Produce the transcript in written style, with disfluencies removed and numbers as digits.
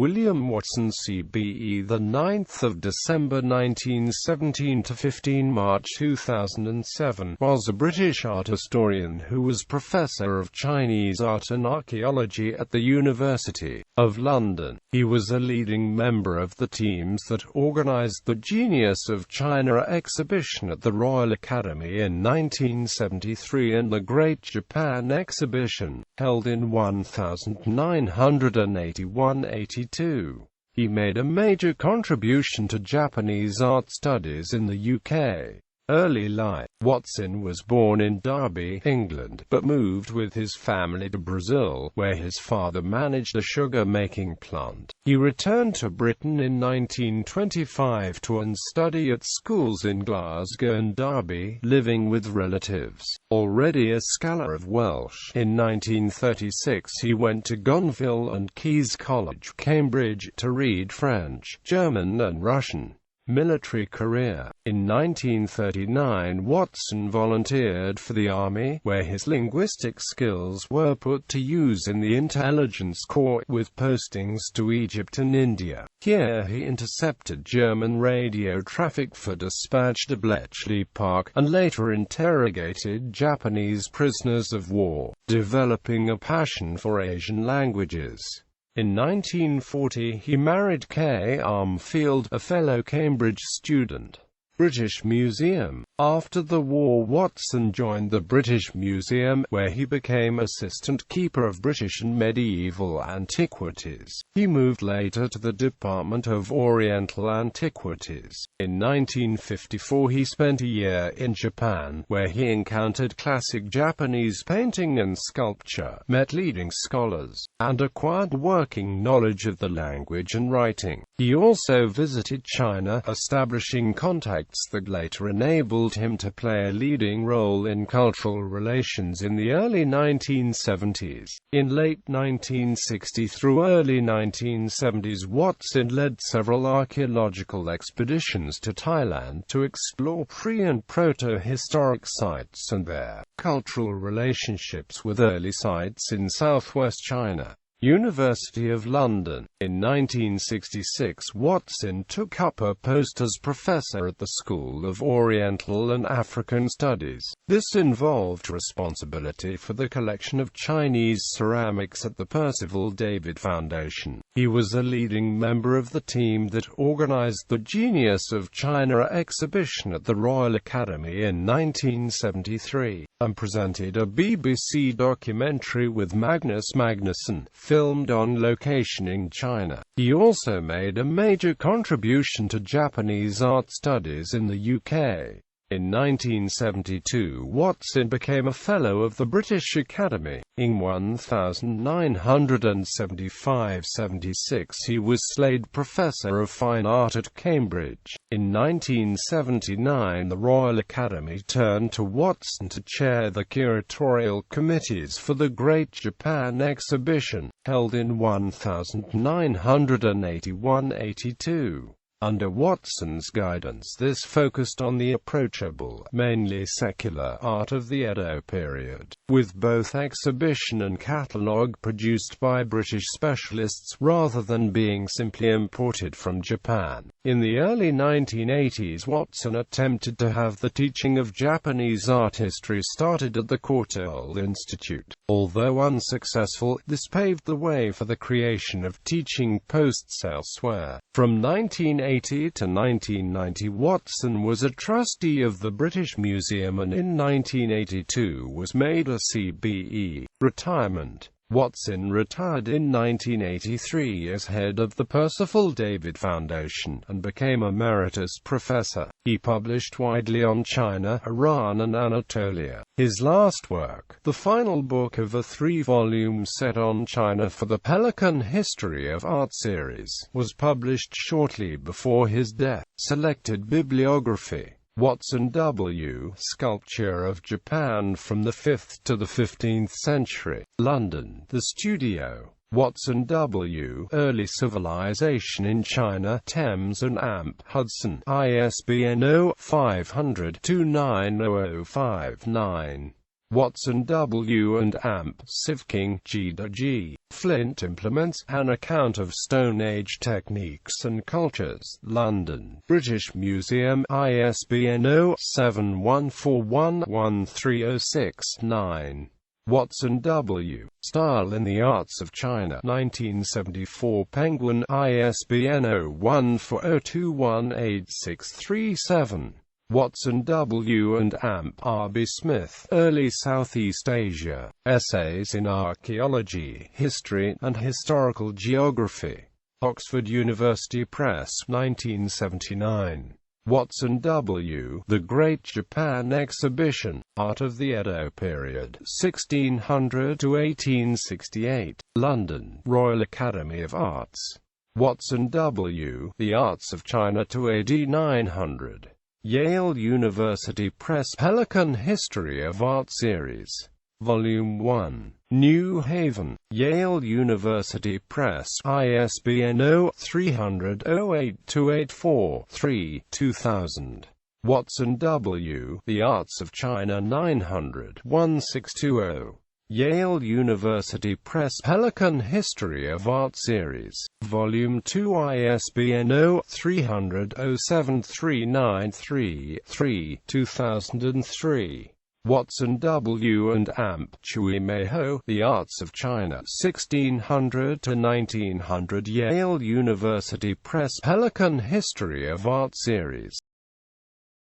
William Watson CBE, the 9th of December 1917 to 15 March 2007, was a British art historian who was Professor of Chinese Art and Archaeology at the University of London. He was a leading member of the teams that organised the Genius of China exhibition at the Royal Academy in 1973 and the Great Japan exhibition, held in 1981–82. He made a major contribution to Japanese art studies in the UK. Early life. Watson was born in Derby, England, but moved with his family to Brazil, where his father managed a sugar-making plant. He returned to Britain in 1925 to study at schools in Glasgow and Derby, living with relatives. Already a scholar of Welsh, in 1936 he went to Gonville and Caius College, Cambridge, to read French, German and Russian. Military career. In 1939 Watson volunteered for the army, where his linguistic skills were put to use in the intelligence corps, with postings to Egypt and India. Here he intercepted German radio traffic for dispatch to Bletchley Park, and later interrogated Japanese prisoners of war, developing a passion for Asian languages. In 1940 he married Kay Armfield, a fellow Cambridge student. British Museum. After the war Watson joined the British Museum, where he became assistant keeper of British and medieval antiquities. He moved later to the Department of Oriental Antiquities. In 1954 he spent a year in Japan, where he encountered classic Japanese painting and sculpture, met leading scholars, and acquired working knowledge of the language and writing. He also visited China, establishing contacts that later enabled him to play a leading role in cultural relations in the early 1970s. In late 1960 through early 1970s Watson led several archaeological expeditions to Thailand to explore pre- and proto-historic sites and their cultural relationships with early sites in southwest China. University of London. In 1966 Watson took up a post as professor at the School of Oriental and African Studies. This involved responsibility for the collection of Chinese ceramics at the Percival David Foundation. He was a leading member of the team that organised the Genius of China exhibition at the Royal Academy in 1973, and presented a BBC documentary with Magnus Magnusson, filmed on location in China. He also made a major contribution to Japanese art studies in the UK. In 1972 Watson became a Fellow of the British Academy. In 1975–76 he was Slade Professor of Fine Art at Cambridge. In 1979 the Royal Academy turned to Watson to chair the curatorial committees for the Great Japan exhibition, held in 1981–82. Under Watson's guidance this focused on the approachable, mainly secular, art of the Edo period, with both exhibition and catalogue produced by British specialists rather than being simply imported from Japan. In the early 1980s Watson attempted to have the teaching of Japanese art history started at the Courtauld Institute. Although unsuccessful, this paved the way for the creation of teaching posts elsewhere. From 1980 to 1990 Watson was a trustee of the British Museum and in 1982 was made a CBE. Retirement. Watson retired in 1983 as head of the Percival David Foundation, and became Emeritus Professor. He published widely on China, Iran and Anatolia. His last work, the final book of a 3-volume set on China for the Pelican History of Art series, was published shortly before his death. Selected bibliography. Watson W. Sculpture of Japan from the 5th to the 15th century. London. The Studio. Watson W. Early Civilization in China, Thames and Amp, Hudson, ISBN 0-500-290059. Watson W. and Amp. Sivking, G. Flint Implements, An Account of Stone Age Techniques and Cultures, London, British Museum, ISBN 0-7141-13069. Watson W. Style in the Arts of China, 1974. Penguin, ISBN 0140218637. Watson W. and Amp. R.B. Smith, Early Southeast Asia, Essays in Archaeology, History, and Historical Geography. Oxford University Press, 1979. Watson W. The Great Japan Exhibition, Art of the Edo Period, 1600 to 1868. London, Royal Academy of Arts. Watson W. The Arts of China to AD 900. Yale University Press. Pelican History of Art Series. Volume 1. New Haven, Yale University Press. ISBN 0-300-08284-3, 2000. Watson W. The Arts of China 900, 1620. Yale University Press. Pelican History of Art Series. Volume 2. ISBN 0-300-07393-3, 2003. Watson W. and Amp. Chui Meiho, The Arts of China, 1600 to 1900. Yale University Press. Pelican History of Art Series.